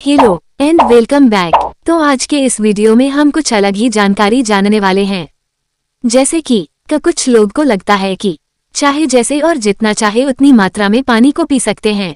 Hello and welcome back. तो आज के इस वीडियो में हम कुछ अलग ही जानकारी जानने वाले हैं। जैसे कि कुछ लोग को लगता है कि चाहे जैसे और जितना चाहे उतनी मात्रा में पानी को पी सकते हैं,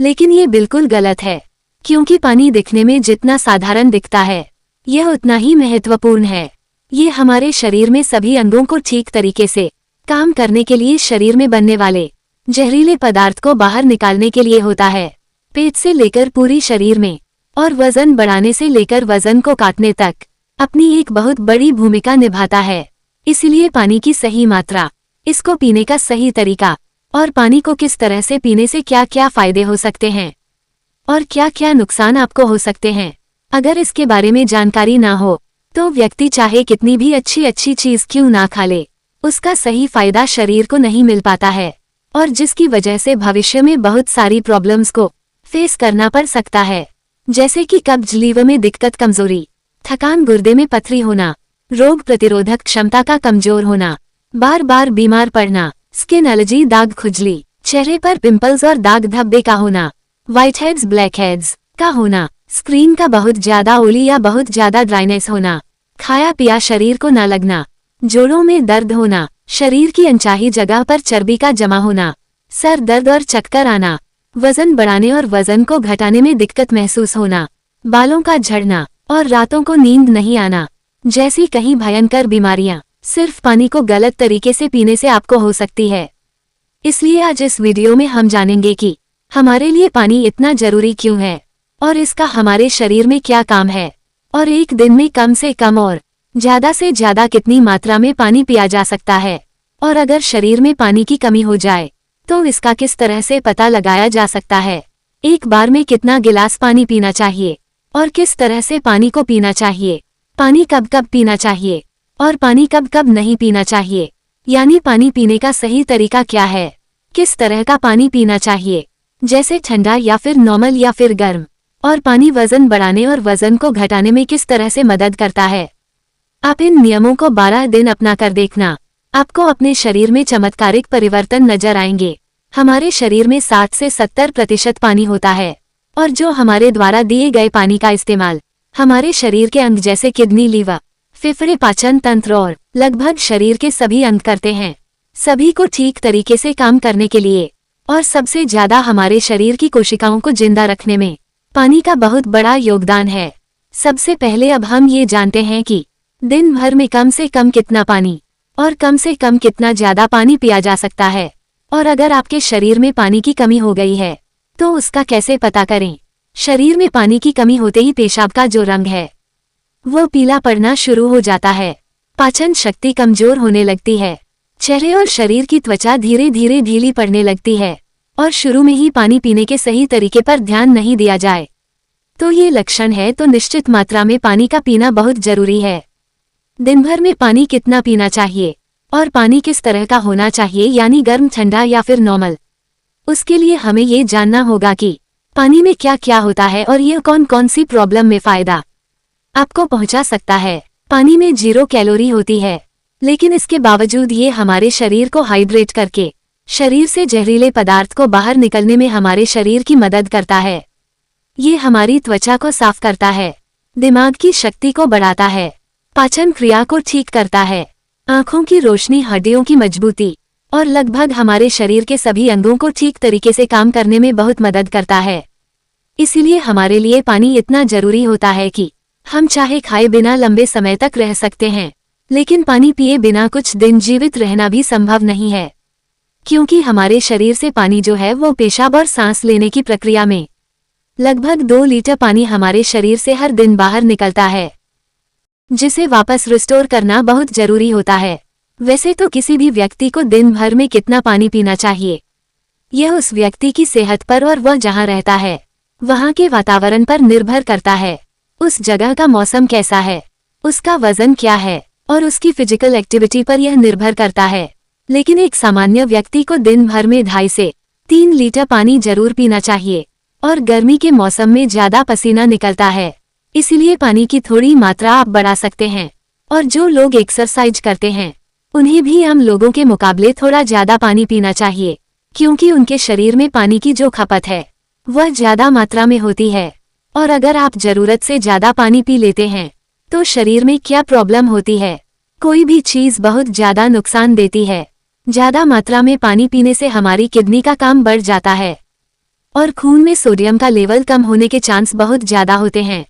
लेकिन ये बिल्कुल गलत है, क्योंकि पानी दिखने में जितना साधारण दिखता है यह उतना ही महत्वपूर्ण है। ये हमारे शरीर में सभी अंगों को ठीक तरीके से काम करने के लिए शरीर में बनने वाले जहरीले पदार्थ को बाहर निकालने के लिए होता है, पेट से लेकर पूरी शरीर में, और वजन बढ़ाने से लेकर वजन को काटने तक अपनी एक बहुत बड़ी भूमिका निभाता है। इसलिए पानी की सही मात्रा, इसको पीने का सही तरीका और पानी को किस तरह से पीने से क्या क्या फायदे हो सकते हैं और क्या क्या नुकसान आपको हो सकते हैं, अगर इसके बारे में जानकारी ना हो तो व्यक्ति चाहे कितनी भी अच्छी चीज क्यों ना खा ले, उसका सही फायदा शरीर को नहीं मिल पाता है, और जिसकी वजह से भविष्य में बहुत सारी प्रॉब्लम्स को फेस करना पड़ सकता है। जैसे कि कब्ज, लीवर में दिक्कत, कमजोरी, थकान, गुर्दे में पथरी होना, रोग प्रतिरोधक क्षमता का कमजोर होना, बार बार बीमार पड़ना, स्किन एलर्जी, दाग, खुजली, चेहरे पर पिंपल्स और दाग धब्बे का होना, व्हाइट हेड्स, ब्लैक हेड्स का होना, स्क्रीन का बहुत ज्यादा ऑयली या बहुत ज्यादा ड्राइनेस होना, खाया पिया शरीर को न लगना, जोड़ों में दर्द होना, शरीर की अनचाही जगह पर चर्बी का जमा होना, सर दर्द और चक्कर आना, वजन बढ़ाने और वजन को घटाने में दिक्कत महसूस होना, बालों का झड़ना और रातों को नींद नहीं आना जैसी कई भयंकर बीमारियां सिर्फ पानी को गलत तरीके से पीने से आपको हो सकती है। इसलिए आज इस वीडियो में हम जानेंगे कि हमारे लिए पानी इतना जरूरी क्यों है और इसका हमारे शरीर में क्या काम है, और एक दिन में कम से कम और ज्यादा से ज्यादा कितनी मात्रा में पानी पिया जा सकता है, और अगर शरीर में पानी की कमी हो जाए तो इसका किस तरह से पता लगाया जा सकता है, एक बार में कितना गिलास पानी पीना चाहिए और किस तरह से पानी को पीना चाहिए, पानी कब कब पीना चाहिए और पानी कब कब नहीं पीना चाहिए, यानी पानी पीने का सही तरीका क्या है, किस तरह का पानी पीना चाहिए, जैसे ठंडा या फिर नॉर्मल या फिर गर्म, और पानी वजन बढ़ाने और वजन को घटाने में किस तरह से मदद करता है। आप इन नियमों को 12 दिन अपना कर देखना, आपको अपने शरीर में चमत्कारिक परिवर्तन नजर आएंगे। हमारे शरीर में 60 से 70% पानी होता है, और जो हमारे द्वारा दिए गए पानी का इस्तेमाल हमारे शरीर के अंग जैसे किडनी, लीवर, फेफड़े, पाचन तंत्र और लगभग शरीर के सभी अंग करते हैं, सभी को ठीक तरीके से काम करने के लिए। और सबसे ज्यादा हमारे शरीर की कोशिकाओं को जिंदा रखने में पानी का बहुत बड़ा योगदान है। सबसे पहले अब हम ये जानते हैं कि दिन भर में कम से कम कितना पानी और कम से कम कितना ज्यादा पानी पिया जा सकता है, और अगर आपके शरीर में पानी की कमी हो गई है तो उसका कैसे पता करें। शरीर में पानी की कमी होते ही पेशाब का जो रंग है वो पीला पड़ना शुरू हो जाता है, पाचन शक्ति कमजोर होने लगती है, चेहरे और शरीर की त्वचा धीरे धीरे ढीली पड़ने लगती है, और शुरू में ही पानी पीने के सही तरीके पर ध्यान नहीं दिया जाए तो ये लक्षण है। तो निश्चित मात्रा में पानी का पीना बहुत जरूरी है। दिन भर में पानी कितना पीना चाहिए और पानी किस तरह का होना चाहिए, यानी गर्म, ठंडा या फिर नॉर्मल, उसके लिए हमें ये जानना होगा कि पानी में क्या क्या होता है और ये कौन कौन सी प्रॉब्लम में फायदा आपको पहुंचा सकता है। पानी में 0 कैलोरी होती है, लेकिन इसके बावजूद ये हमारे शरीर को हाइड्रेट करके शरीर से जहरीले पदार्थ को बाहर निकलने में हमारे शरीर की मदद करता है। ये हमारी त्वचा को साफ करता है, दिमाग की शक्ति को बढ़ाता है, पाचन क्रिया को ठीक करता है, आंखों की रोशनी, हड्डियों की मजबूती और लगभग हमारे शरीर के सभी अंगों को ठीक तरीके से काम करने में बहुत मदद करता है। इसीलिए हमारे लिए पानी इतना जरूरी होता है कि हम चाहे खाए बिना लंबे समय तक रह सकते हैं, लेकिन पानी पिए बिना कुछ दिन जीवित रहना भी संभव नहीं है, क्योंकि हमारे शरीर से पानी जो है वो पेशाब और सांस लेने की प्रक्रिया में लगभग 2 लीटर पानी हमारे शरीर से हर दिन बाहर निकलता है, जिसे वापस रिस्टोर करना बहुत जरूरी होता है। वैसे तो किसी भी व्यक्ति को दिन भर में कितना पानी पीना चाहिए यह उस व्यक्ति की सेहत पर और वह जहां रहता है वहां के वातावरण पर निर्भर करता है, उस जगह का मौसम कैसा है, उसका वजन क्या है और उसकी फिजिकल एक्टिविटी पर यह निर्भर करता है। लेकिन एक सामान्य व्यक्ति को दिन भर में 2.5 से 3 लीटर पानी जरूर पीना चाहिए, और गर्मी के मौसम में ज्यादा पसीना निकलता है, इसलिए पानी की थोड़ी मात्रा आप बढ़ा सकते हैं। और जो लोग एक्सरसाइज करते हैं उन्हें भी हम लोगों के मुकाबले थोड़ा ज्यादा पानी पीना चाहिए, क्योंकि उनके शरीर में पानी की जो खपत है वह ज्यादा मात्रा में होती है। और अगर आप जरूरत से ज्यादा पानी पी लेते हैं तो शरीर में क्या प्रॉब्लम होती है। कोई भी चीज बहुत ज्यादा नुकसान देती है। ज्यादा मात्रा में पानी पीने से हमारी किडनी का काम बढ़ जाता है और खून में सोडियम का लेवल कम होने के चांस बहुत ज्यादा होते हैं।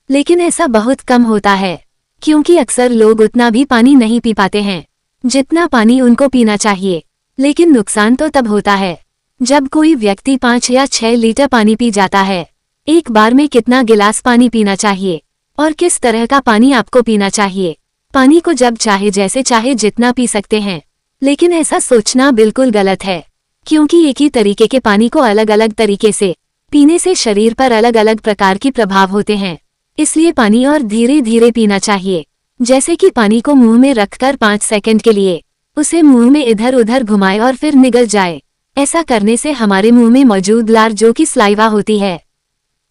लेकिन ऐसा बहुत कम होता है क्योंकि अक्सर लोग उतना भी पानी नहीं पी पाते हैं जितना पानी उनको पीना चाहिए। लेकिन नुकसान तो तब होता है जब कोई व्यक्ति 5 या 6 लीटर पानी पी जाता है। एक बार में कितना गिलास पानी पीना चाहिए और किस तरह का पानी आपको पीना चाहिए। पानी को जब चाहे जैसे चाहे जितना पी सकते हैं, लेकिन ऐसा सोचना बिल्कुल गलत है क्योंकि एक ही तरीके के पानी को अलग अलग तरीके से पीने से शरीर पर अलग अलग प्रकार की प्रभाव होते हैं। इसलिए पानी और धीरे धीरे पीना चाहिए। जैसे कि पानी को मुंह में रखकर 5 सेकंड के लिए उसे मुंह में इधर उधर घुमाए और फिर निगल जाए। ऐसा करने से हमारे मुंह में मौजूद लार जो कि स्लाइवा होती है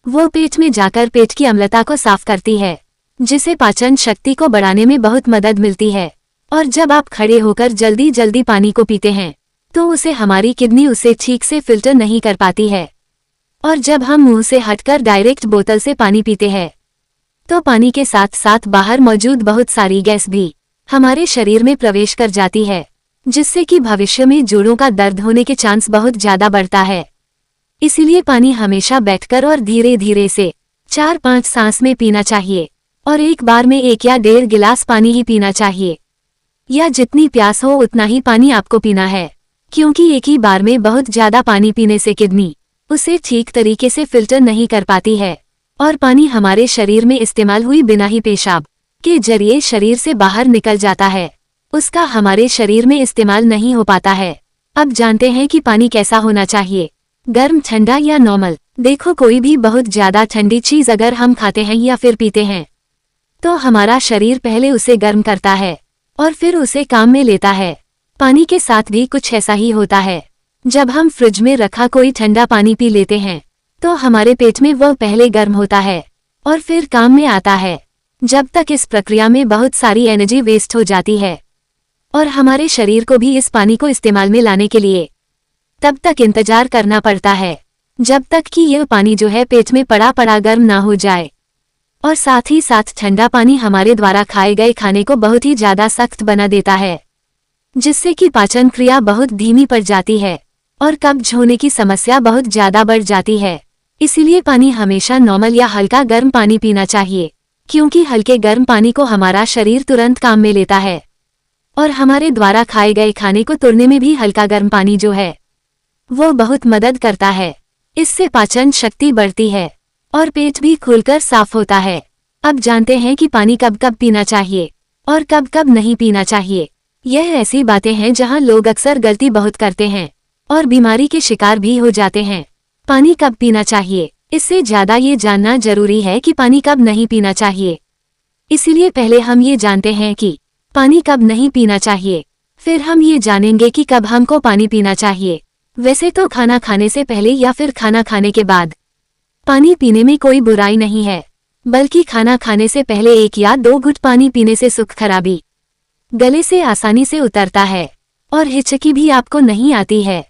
वो पेट में जाकर पेट की अम्लता को साफ करती है, जिसे पाचन शक्ति को बढ़ाने में बहुत मदद मिलती है। और जब आप खड़े होकर जल्दी जल्दी पानी को पीते हैं तो उसे हमारी किडनी उसे ठीक से फिल्टर नहीं कर पाती है। और जब हम मुंह से हटकर डायरेक्ट बोतल से पानी पीते हैं तो पानी के साथ साथ बाहर मौजूद बहुत सारी गैस भी हमारे शरीर में प्रवेश कर जाती है, जिससे कि भविष्य में जोड़ों का दर्द होने के चांस बहुत ज्यादा बढ़ता है। इसीलिए पानी हमेशा बैठकर और धीरे धीरे से 4-5 सांस में पीना चाहिए और एक बार में 1 या 1.5 गिलास पानी ही पीना चाहिए, या जितनी प्यास हो उतना ही पानी आपको पीना है। क्योंकि एक ही बार में बहुत ज्यादा पानी पीने से किडनी उसे ठीक तरीके से फिल्टर नहीं कर पाती है और पानी हमारे शरीर में इस्तेमाल हुई बिना ही पेशाब के जरिए शरीर से बाहर निकल जाता है, उसका हमारे शरीर में इस्तेमाल नहीं हो पाता है। अब जानते हैं कि पानी कैसा होना चाहिए, गर्म, ठंडा या नॉर्मल। देखो, कोई भी बहुत ज्यादा ठंडी चीज अगर हम खाते हैं या फिर पीते हैं तो हमारा शरीर पहले उसे गर्म करता है और फिर उसे काम में लेता है। पानी के साथ भी कुछ ऐसा ही होता है। जब हम फ्रिज में रखा कोई ठंडा पानी पी लेते हैं तो हमारे पेट में वह पहले गर्म होता है और फिर काम में आता है। जब तक इस प्रक्रिया में बहुत सारी एनर्जी वेस्ट हो जाती है और हमारे शरीर को भी इस पानी को इस्तेमाल में लाने के लिए तब तक इंतजार करना पड़ता है जब तक कि यह पानी जो है पेट में पड़ा पड़ा गर्म ना हो जाए। और साथ ही साथ ठंडा पानी हमारे द्वारा खाए गए खाने को बहुत ही ज्यादा सख्त बना देता है, जिससे कि पाचन क्रिया बहुत धीमी पड़ जाती है और कब्ज होने की समस्या बहुत ज्यादा बढ़ जाती है। इसीलिए पानी हमेशा नॉर्मल या हल्का गर्म पानी पीना चाहिए, क्योंकि हल्के गर्म पानी को हमारा शरीर तुरंत काम में लेता है और हमारे द्वारा खाए गए खाने को तुरने में भी हल्का गर्म पानी जो है वो बहुत मदद करता है। इससे पाचन शक्ति बढ़ती है और पेट भी खुलकर साफ होता है। अब जानते हैं कि पानी कब कब पीना चाहिए और कब कब नहीं पीना चाहिए। यह ऐसी बातें हैं जहां लोग अक्सर गलती बहुत करते हैं और बीमारी के शिकार भी हो जाते हैं। पानी कब पीना चाहिए, इससे ज्यादा ये जानना जरूरी है कि पानी कब नहीं पीना चाहिए। इसीलिए पहले हम ये जानते हैं कि पानी कब नहीं पीना चाहिए, फिर हम ये जानेंगे कि कब हमको पानी पीना चाहिए। वैसे तो खाना खाने से पहले या फिर खाना खाने के बाद पानी पीने में कोई बुराई नहीं है, बल्कि खाना खाने से पहले 1 या 2 घुट पानी पीने से सुख खराबी गले से आसानी से उतरता है और हिचकी भी आपको नहीं आती है।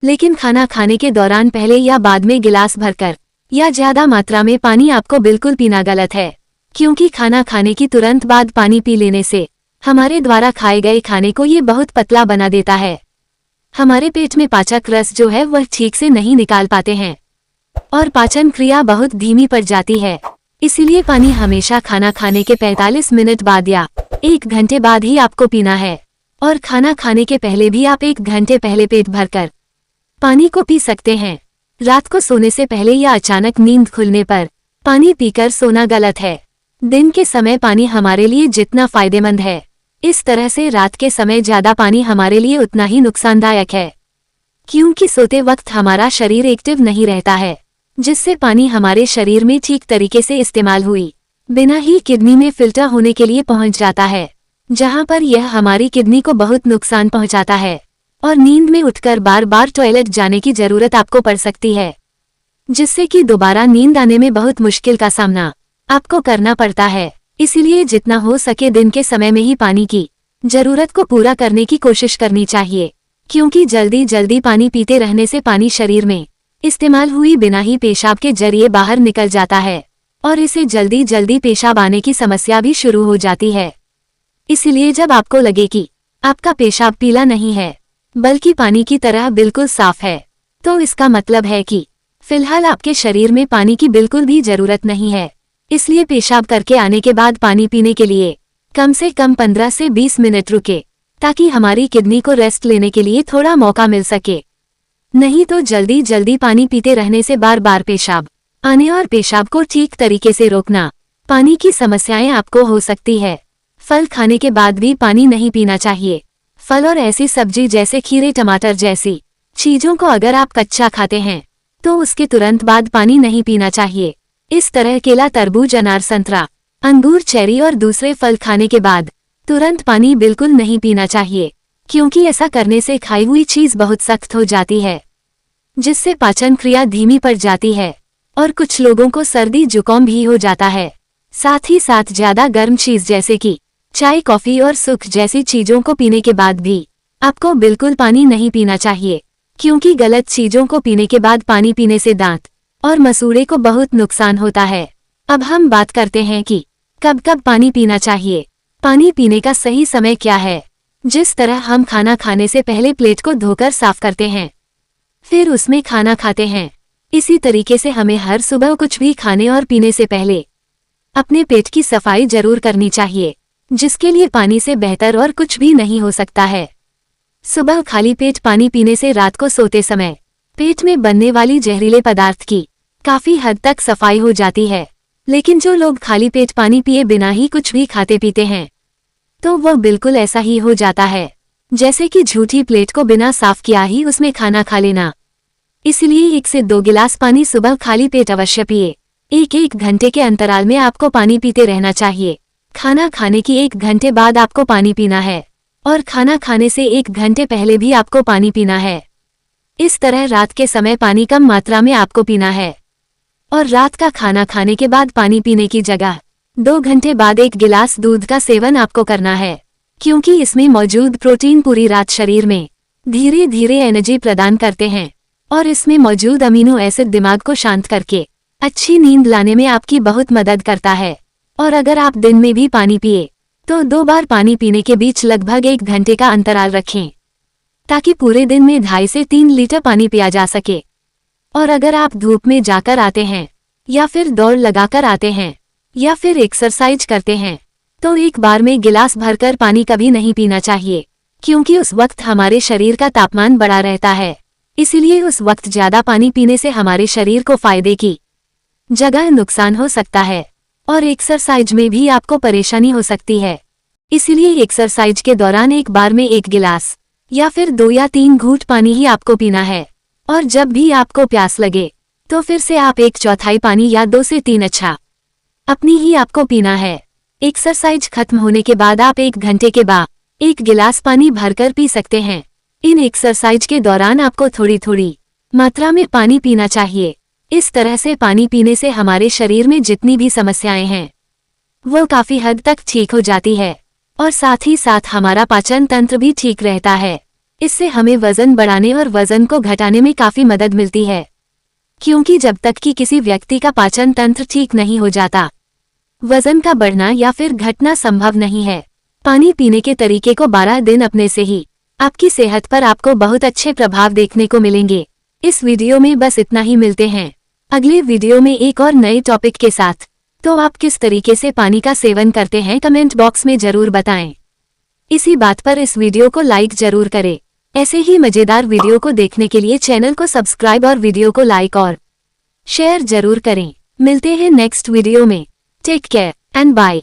लेकिन खाना खाने के दौरान पहले या बाद में गिलास भरकर या ज्यादा मात्रा में पानी आपको बिल्कुल पीना गलत है, क्योंकि खाना खाने की तुरंत बाद पानी पी लेने से हमारे द्वारा खाए गए खाने को ये बहुत पतला बना देता है। हमारे पेट में पाचक रस जो है वह ठीक से नहीं निकाल पाते हैं और पाचन क्रिया बहुत धीमी पड़ जाती है। इसीलिए पानी हमेशा खाना खाने के 45 मिनट बाद या 1 घंटे बाद ही आपको पीना है। और खाना खाने के पहले भी आप 1 घंटे पहले पेट भरकर पानी को पी सकते हैं। रात को सोने से पहले या अचानक नींद खुलने पर पानी पीकर सोना गलत है। दिन के समय पानी हमारे लिए जितना फायदेमंद है, इस तरह से रात के समय ज्यादा पानी हमारे लिए उतना ही नुकसानदायक है, क्योंकि सोते वक्त हमारा शरीर एक्टिव नहीं रहता है, जिससे पानी हमारे शरीर में ठीक तरीके से इस्तेमाल हुई बिना ही किडनी में फिल्टर होने के लिए पहुंच जाता है, जहां पर यह हमारी किडनी को बहुत नुकसान पहुंचाता है और नींद में उठकर बार बार टॉयलेट जाने की जरूरत आपको पड़ सकती है, जिससे कि दोबारा नींद आने में बहुत मुश्किल का सामना आपको करना पड़ता है। इसीलिए जितना हो सके दिन के समय में ही पानी की जरूरत को पूरा करने की कोशिश करनी चाहिए, क्योंकि जल्दी जल्दी पानी पीते रहने से पानी शरीर में इस्तेमाल हुई बिना ही पेशाब के जरिए बाहर निकल जाता है और इसे जल्दी जल्दी पेशाब आने की समस्या भी शुरू हो जाती है। इसलिए जब आपको लगे कि आपका पेशाब पीला नहीं है बल्कि पानी की तरह बिल्कुल साफ है, तो इसका मतलब है कि फिलहाल आपके शरीर में पानी की बिल्कुल भी जरूरत नहीं है। इसलिए पेशाब करके आने के बाद पानी पीने के लिए कम से कम 15 से 20 मिनट रुके, ताकि हमारी किडनी को रेस्ट लेने के लिए थोड़ा मौका मिल सके। नहीं तो जल्दी जल्दी पानी पीते रहने से बार बार पेशाब आने और पेशाब को ठीक तरीके से रोकना, पानी की समस्याएं आपको हो सकती है। फल खाने के बाद भी पानी नहीं पीना चाहिए। फल और ऐसी सब्जी जैसे खीरे, टमाटर जैसी चीजों को अगर आप कच्चा खाते हैं तो उसके तुरंत बाद पानी नहीं पीना चाहिए। इस तरह केला, तरबूज, अनार, संतरा, अंगूर, चेरी और दूसरे फल खाने के बाद तुरंत पानी बिल्कुल नहीं पीना चाहिए, क्योंकि ऐसा करने से खाई हुई चीज बहुत सख्त हो जाती है, जिससे पाचन क्रिया धीमी पड़ जाती है और कुछ लोगों को सर्दी जुकाम भी हो जाता है। साथ ही साथ ज्यादा गर्म चीज जैसे कि चाय, कॉफी और सूप जैसी चीजों को पीने के बाद भी आपको बिल्कुल पानी नहीं पीना चाहिए, क्योंकि गलत चीजों को पीने के बाद पानी पीने से दांत और मसूड़े को बहुत नुकसान होता है। अब हम बात करते हैं कि कब कब पानी पीना चाहिए। पानी पीने का सही समय क्या है? जिस तरह हम खाना खाने से पहले प्लेट को धोकर साफ करते हैं, फिर उसमें खाना खाते हैं, इसी तरीके से हमें हर सुबह कुछ भी खाने और पीने से पहले अपने पेट की सफाई जरूर करनी चाहिए, जिसके लिए पानी से बेहतर और कुछ भी नहीं हो सकता है। सुबह खाली पेट पानी पीने से रात को सोते समय पेट में बनने वाली जहरीले पदार्थ की काफी हद तक सफाई हो जाती है। लेकिन जो लोग खाली पेट पानी पिए बिना ही कुछ भी खाते पीते हैं, तो वह बिल्कुल ऐसा ही हो जाता है जैसे कि झूठी प्लेट को बिना साफ किया ही उसमें खाना खा लेना। इसलिए 1 से 2 गिलास पानी सुबह खाली पेट अवश्य पिए। 1-1 घंटे के अंतराल में आपको पानी पीते रहना चाहिए। खाना खाने की 1 घंटे बाद आपको पानी पीना है और खाना खाने से 1 घंटे पहले भी आपको पानी पीना है। इस तरह रात के समय पानी कम मात्रा में आपको पीना है और रात का खाना खाने के बाद पानी पीने की जगह 2 घंटे बाद 1 गिलास दूध का सेवन आपको करना है, क्योंकि इसमें मौजूद प्रोटीन पूरी रात शरीर में धीरे धीरे एनर्जी प्रदान करते हैं और इसमें मौजूद अमीनो एसिड दिमाग को शांत करके अच्छी नींद लाने में आपकी बहुत मदद करता है। और अगर आप दिन में भी पानी पिए तो 2 बार पानी पीने के बीच लगभग 1 घंटे का अंतराल रखें, ताकि पूरे दिन में 2.5 से 3 लीटर पानी पिया जा सके। और अगर आप धूप में जाकर आते हैं या फिर दौड़ लगाकर आते हैं या फिर एक्सरसाइज करते हैं, तो 1 बार में गिलास भरकर पानी कभी नहीं पीना चाहिए, क्योंकि उस वक्त हमारे शरीर का तापमान बढ़ा रहता है। इसीलिए उस वक्त ज्यादा पानी पीने से हमारे शरीर को फायदे की जगह नुकसान हो सकता है और एक्सरसाइज में भी आपको परेशानी हो सकती है। इसलिए एक्सरसाइज के दौरान 1 बार में 1 गिलास या फिर 2 या 3 घूंट पानी ही आपको पीना है। और जब भी आपको प्यास लगे तो फिर से आप 1/4 पानी या 2 से 3 अच्छा अपनी ही आपको पीना है। एक्सरसाइज खत्म होने के बाद आप 1 घंटे के बाद 1 गिलास पानी भरकर पी सकते हैं। इन एक्सरसाइज के दौरान आपको थोड़ी थोड़ी मात्रा में पानी पीना चाहिए। इस तरह से पानी पीने से हमारे शरीर में जितनी भी समस्याएं हैं वो काफी हद तक ठीक हो जाती है और साथ ही साथ हमारा पाचन तंत्र भी ठीक रहता है। इससे हमें वजन बढ़ाने और वजन को घटाने में काफी मदद मिलती है, क्योंकि जब तक कि किसी व्यक्ति का पाचन तंत्र ठीक नहीं हो जाता, वजन का बढ़ना या फिर घटना संभव नहीं है। पानी पीने के तरीके को 12 दिन अपने से ही आपकी सेहत पर आपको बहुत अच्छे प्रभाव देखने को मिलेंगे। इस वीडियो में बस इतना ही। मिलते हैं अगले वीडियो में एक और नए टॉपिक के साथ। तो आप किस तरीके से पानी का सेवन करते हैं कमेंट बॉक्स में जरूर बताएं। इसी बात पर इस वीडियो को लाइक जरूर करें। ऐसे ही मजेदार वीडियो को देखने के लिए चैनल को सब्सक्राइब और वीडियो को लाइक और शेयर जरूर करें। मिलते हैं नेक्स्ट वीडियो में। Take care and bye.